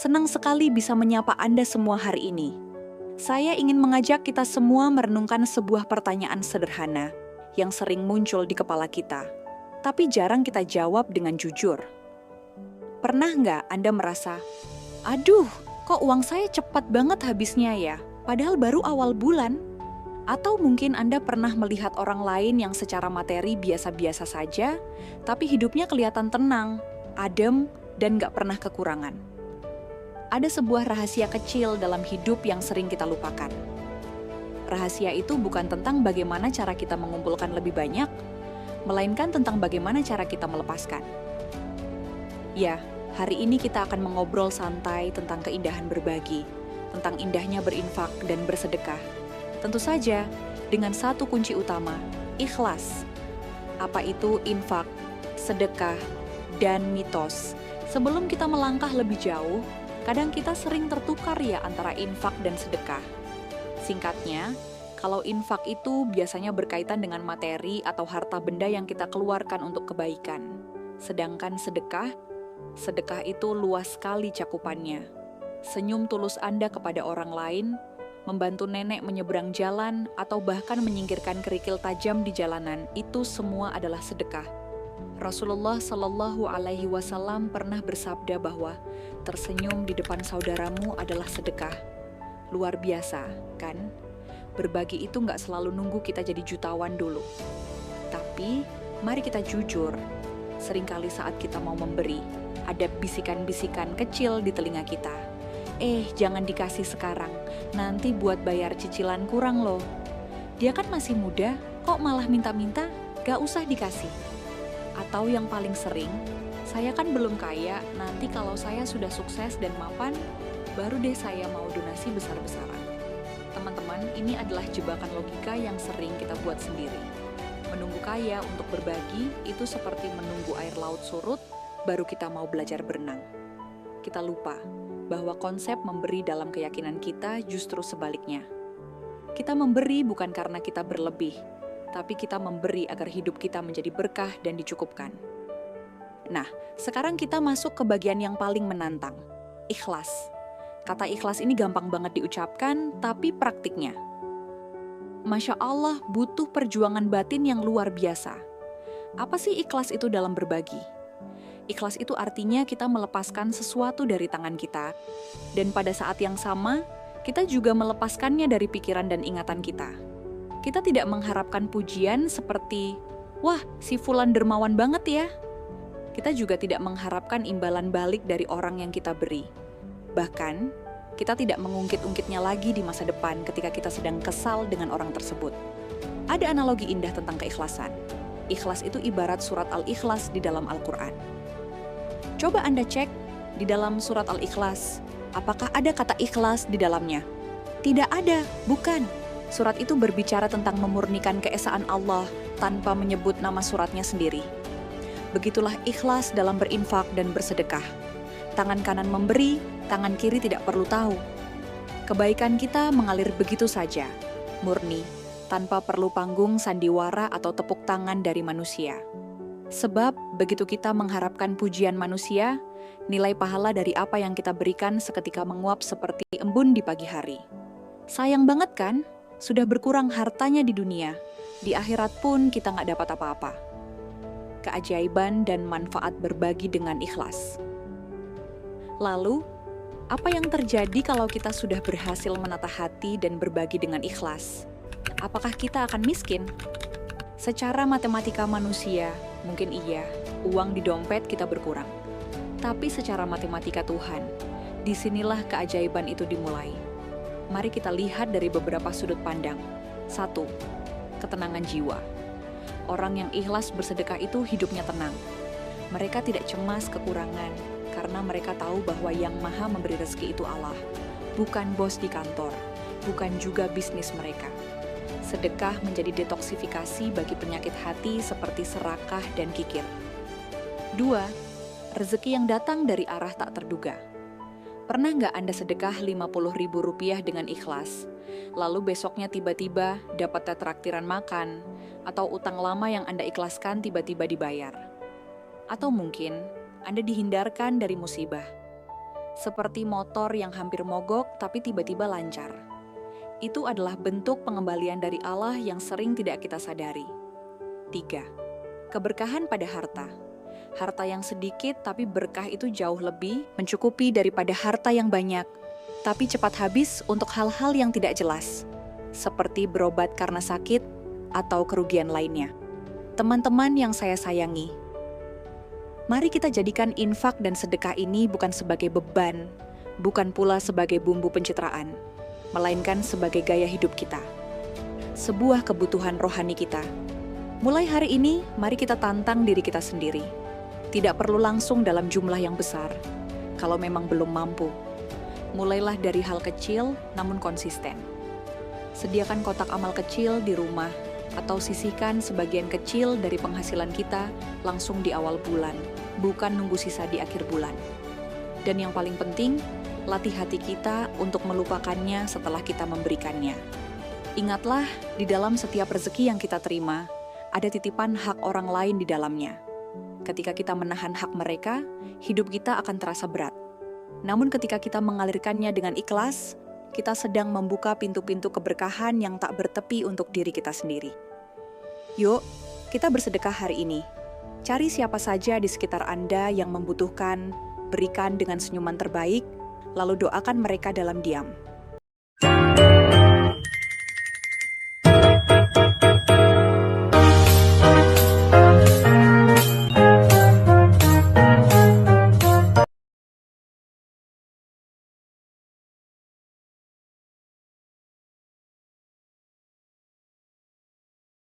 Senang sekali bisa menyapa Anda semua hari ini. Saya ingin mengajak kita semua merenungkan sebuah pertanyaan sederhana yang sering muncul di kepala kita, tapi jarang kita jawab dengan jujur. Pernah nggak Anda merasa, aduh, kok uang saya cepat banget habisnya ya, padahal baru awal bulan? Atau mungkin Anda pernah melihat orang lain yang secara materi biasa-biasa saja, tapi hidupnya kelihatan tenang, adem, dan nggak pernah kekurangan. Ada sebuah rahasia kecil dalam hidup yang sering kita lupakan. Rahasia itu bukan tentang bagaimana cara kita mengumpulkan lebih banyak, melainkan tentang bagaimana cara kita melepaskan. Ya, hari ini kita akan mengobrol santai tentang keindahan berbagi, tentang indahnya berinfak dan bersedekah. Tentu saja, dengan satu kunci utama, ikhlas. Apa itu infak, sedekah, dan mitos? Sebelum kita melangkah lebih jauh, kadang kita sering tertukar ya antara infak dan sedekah. Singkatnya, kalau infak itu biasanya berkaitan dengan materi atau harta benda yang kita keluarkan untuk kebaikan. Sedangkan sedekah itu luas sekali cakupannya. Senyum tulus Anda kepada orang lain, membantu nenek menyeberang jalan, atau bahkan menyingkirkan kerikil tajam di jalanan, itu semua adalah sedekah. Rasulullah Shallallahu Alaihi Wasallam pernah bersabda bahwa tersenyum di depan saudaramu adalah sedekah. Luar biasa, kan? Berbagi itu nggak selalu nunggu kita jadi jutawan dulu. Tapi, mari kita jujur. Seringkali saat kita mau memberi, ada bisikan-bisikan kecil di telinga kita. Jangan dikasih sekarang, nanti buat bayar cicilan kurang loh. Dia kan masih muda, kok malah minta-minta, gak usah dikasih. Atau yang paling sering, saya kan belum kaya, nanti kalau saya sudah sukses dan mapan, baru deh saya mau donasi besar-besaran. Teman-teman, ini adalah jebakan logika yang sering kita buat sendiri. Menunggu kaya untuk berbagi itu seperti menunggu air laut surut, baru kita mau belajar berenang. Kita lupa bahwa konsep memberi dalam keyakinan kita justru sebaliknya. Kita memberi bukan karena kita berlebih, tapi kita memberi agar hidup kita menjadi berkah dan dicukupkan. Nah, sekarang kita masuk ke bagian yang paling menantang, ikhlas. Kata ikhlas ini gampang banget diucapkan, tapi praktiknya. Masya Allah, butuh perjuangan batin yang luar biasa. Apa sih ikhlas itu dalam berbagi? Ikhlas itu artinya kita melepaskan sesuatu dari tangan kita, dan pada saat yang sama, kita juga melepaskannya dari pikiran dan ingatan kita. Kita tidak mengharapkan pujian seperti, wah, si Fulan dermawan banget ya. Kita juga tidak mengharapkan imbalan balik dari orang yang kita beri. Bahkan, kita tidak mengungkit-ungkitnya lagi di masa depan ketika kita sedang kesal dengan orang tersebut. Ada analogi indah tentang keikhlasan. Ikhlas itu ibarat surat Al-Ikhlas di dalam Al-Quran. Coba Anda cek di dalam surat Al-Ikhlas, apakah ada kata ikhlas di dalamnya? Tidak ada, bukan. Surat itu berbicara tentang memurnikan keesaan Allah tanpa menyebut nama suratnya sendiri. Begitulah ikhlas dalam berinfak dan bersedekah. Tangan kanan memberi, tangan kiri tidak perlu tahu. Kebaikan kita mengalir begitu saja, murni, tanpa perlu panggung sandiwara atau tepuk tangan dari manusia. Sebab begitu kita mengharapkan pujian manusia, nilai pahala dari apa yang kita berikan seketika menguap seperti embun di pagi hari. Sayang banget kan? Sudah berkurang hartanya di dunia, di akhirat pun kita nggak dapat apa-apa. Keajaiban dan manfaat berbagi dengan ikhlas. Lalu, apa yang terjadi kalau kita sudah berhasil menata hati dan berbagi dengan ikhlas? Apakah kita akan miskin? Secara matematika manusia, mungkin iya, uang di dompet kita berkurang. Tapi secara matematika Tuhan, disinilah keajaiban itu dimulai. Mari kita lihat dari beberapa sudut pandang. 1. Ketenangan jiwa. Orang yang ikhlas bersedekah itu hidupnya tenang. Mereka tidak cemas kekurangan, karena mereka tahu bahwa yang maha memberi rezeki itu Allah, bukan bos di kantor, bukan juga bisnis mereka. Sedekah menjadi detoksifikasi bagi penyakit hati seperti serakah dan kikir. 2. Rezeki yang datang dari arah tak terduga. Pernah nggak Anda sedekah Rp50.000 dengan ikhlas, lalu besoknya tiba-tiba dapat traktiran makan, atau utang lama yang Anda ikhlaskan tiba-tiba dibayar? Atau mungkin Anda dihindarkan dari musibah. seperti motor yang hampir mogok tapi tiba-tiba lancar. Itu adalah bentuk pengembalian dari Allah yang sering tidak kita sadari. 3. Keberkahan pada harta. Harta yang sedikit tapi berkah itu jauh lebih mencukupi daripada harta yang banyak, tapi cepat habis untuk hal-hal yang tidak jelas, seperti berobat karena sakit atau kerugian lainnya. Teman-teman yang saya sayangi, mari kita jadikan infak dan sedekah ini bukan sebagai beban, bukan pula sebagai bumbu pencitraan, melainkan sebagai gaya hidup kita, sebuah kebutuhan rohani kita. Mulai hari ini, mari kita tantang diri kita sendiri. Tidak perlu langsung dalam jumlah yang besar, kalau memang belum mampu. Mulailah dari hal kecil, namun konsisten. Sediakan kotak amal kecil di rumah, atau sisihkan sebagian kecil dari penghasilan kita langsung di awal bulan, bukan nunggu sisa di akhir bulan. Dan yang paling penting, latih hati kita untuk melupakannya setelah kita memberikannya. Ingatlah, di dalam setiap rezeki yang kita terima, ada titipan hak orang lain di dalamnya. Ketika kita menahan hak mereka, hidup kita akan terasa berat. Namun ketika kita mengalirkannya dengan ikhlas, kita sedang membuka pintu-pintu keberkahan yang tak bertepi untuk diri kita sendiri. Yuk, kita bersedekah hari ini. Cari siapa saja di sekitar Anda yang membutuhkan, berikan dengan senyuman terbaik, lalu doakan mereka dalam diam.